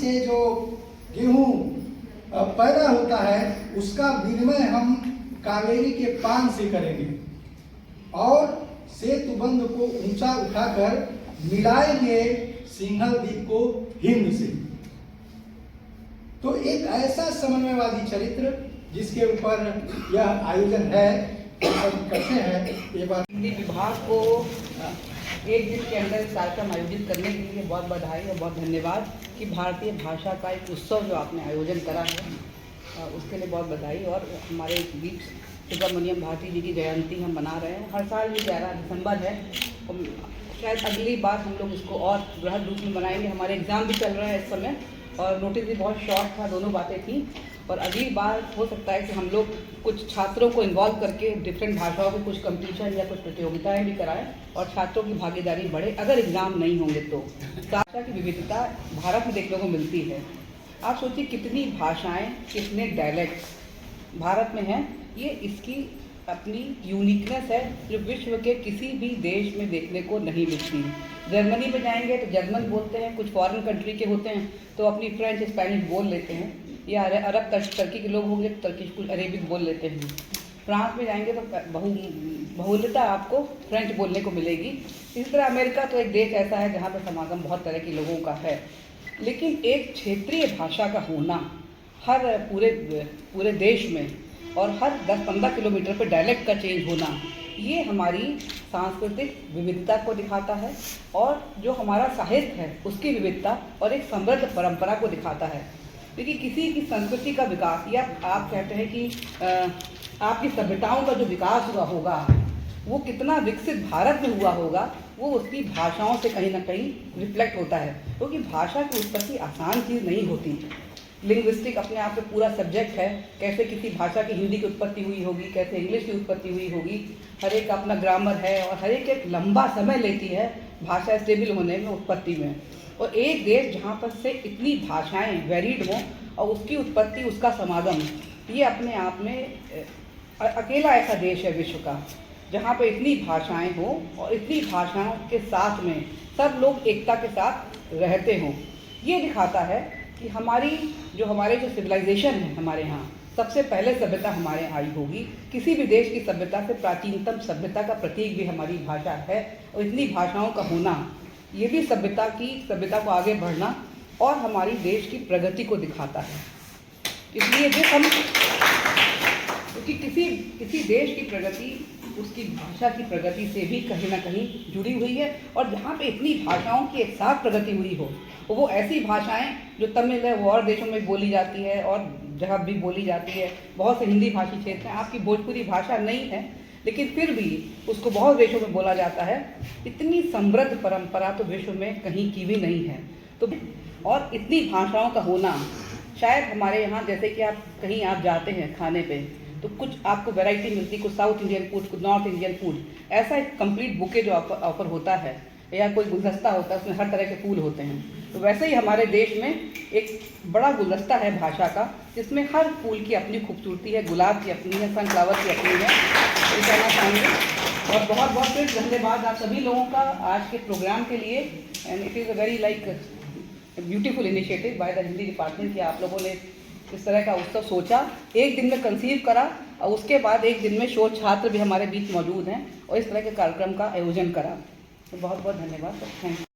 से जो गेहूं पैदा होता है उसका विनिमय हम कावेरी के पान से करेंगे और सेतुबंध को ऊंचा उठाकर मिलाएंगे सिंघल द्वीप को हिंद से। तो एक ऐसा समन्वयवादी चरित्र जिसके ऊपर यह आयोजन है, करते हैं। ये बात हिंदी विभाग को एक दिन के अंदर इस कार्यक्रम आयोजित करने के लिए बहुत बधाई और बहुत धन्यवाद कि भारतीय भाषा का एक उत्सव जो आपने आयोजन करा है उसके लिए बहुत बधाई। और हमारे बीच सुब्रमण्यम भारती जी की जयंती हम मना रहे हैं। हर साल ये 11 दिसंबर है, शायद अगली बार हम लोग इसको और बृहद रूप में मनाएंगे। हमारे एग्ज़ाम भी चल रहे हैं इस समय और नोटिस भी बहुत शॉर्ट था, दोनों बातें थी। और अगली बार हो सकता है कि हम लोग कुछ छात्रों को इन्वॉल्व करके डिफरेंट भाषाओं के कुछ कंपटीशन या कुछ प्रतियोगिताएं भी कराएं और छात्रों की भागीदारी बढ़े अगर एग्ज़ाम नहीं होंगे तो। भाषा की विविधता भारत में देखने को मिलती है। आप सोचिए कितनी भाषाएं, कितने डायलेक्ट्स भारत में हैं। ये इसकी अपनी यूनिकनेस है जो विश्व के किसी भी देश में देखने को नहीं मिलती। जर्मनी में जाएंगे तो जर्मन बोलते हैं, कुछ फॉरेन कंट्री के होते हैं तो अपनी फ्रेंच स्पेनिश बोल लेते हैं, या अरब टर्की के लोग होंगे तो टर्किश कुछ अरेबिक बोल लेते हैं। फ्रांस में जाएंगे तो बहुलता आपको फ्रेंच बोलने को मिलेगी। इसी तरह अमेरिका तो एक देश ऐसा है जहाँ पर समागम बहुत तरह के लोगों का है। लेकिन एक क्षेत्रीय भाषा का होना हर पूरे देश में और हर 10-15 किलोमीटर पर डायलेक्ट का चेंज होना, ये हमारी सांस्कृतिक विविधता को दिखाता है और जो हमारा साहित्य है उसकी विविधता और एक समृद्ध परंपरा को दिखाता है। देखिए किसी की संस्कृति का विकास, या आप कहते हैं कि आपकी सभ्यताओं का जो विकास हुआ होगा वो कितना विकसित भारत में हुआ होगा, वो उसकी भाषाओं से कहीं ना कहीं रिफ्लेक्ट होता है। क्योंकि भाषा की उत्पत्ति आसान चीज़ नहीं होती। लिंग्विस्टिक अपने आप में पूरा सब्जेक्ट है, कैसे किसी भाषा की हिंदी की उत्पत्ति हुई होगी, कैसे इंग्लिश की उत्पत्ति हुई होगी। हर एक का अपना ग्रामर है और हर एक लंबा समय लेती है भाषा स्टेबल होने में, उत्पत्ति में। और एक देश जहाँ पर से इतनी भाषाएं वेरिड हों और उसकी उत्पत्ति, उसका समागम, ये अपने आप में अकेला ऐसा देश है विश्व का जहाँ पर इतनी भाषाएं हों और इतनी भाषाओं के साथ में सब लोग एकता के साथ रहते हों। ये दिखाता है कि हमारे जो सिविलाइजेशन है हमारे यहाँ, सबसे पहले सभ्यता हमारे यहाँ आई होगी। किसी भी देश की सभ्यता से प्राचीनतम सभ्यता का प्रतीक भी हमारी भाषा है। और इतनी भाषाओं का होना ये भी सभ्यता को आगे बढ़ना और हमारी देश की प्रगति को दिखाता है। इसलिए क्योंकि किसी देश की प्रगति उसकी भाषा की प्रगति से भी कहीं ना कहीं जुड़ी हुई है। और जहाँ पे इतनी भाषाओं की एक साथ प्रगति हुई हो, वो ऐसी भाषाएं जो तमिल है वो और देशों में बोली जाती है और जगह भी बोली जाती है। बहुत से हिंदी भाषी क्षेत्र हैं, आपकी भोजपुरी भाषा नहीं है लेकिन फिर भी उसको बहुत देशों में बोला जाता है। इतनी समृद्ध परंपरा तो विश्व में कहीं की भी नहीं है। तो और इतनी भाषाओं का होना, शायद हमारे यहाँ जैसे कि कहीं आप जाते हैं खाने पे तो कुछ आपको वैरायटी मिलती है, कुछ साउथ इंडियन फूड, कुछ नॉर्थ इंडियन फूड, ऐसा एक कंप्लीट बुके जो ऑफर होता है, या कोई गुलदस्ता होता है उसमें हर तरह के फूल होते हैं। तो वैसे ही हमारे देश में एक बड़ा गुलदस्ता है भाषा का, जिसमें हर फूल की अपनी खूबसूरती है, गुलाब की अपनी है, सनफ्लावर की अपनी है। ये कहना चाहूँगी। और बहुत बहुत फिर धन्यवाद आप सभी लोगों का आज के प्रोग्राम के लिए। And it is a very beautiful initiative by the Hindi department कि आप लोगों ने इस तरह का उत्सव सोचा, एक दिन में कंसीव करा और उसके बाद एक दिन में शोध छात्र भी हमारे बीच मौजूद हैं और इस तरह के कार्यक्रम का आयोजन करा। तो बहुत बहुत धन्यवाद। Thank you.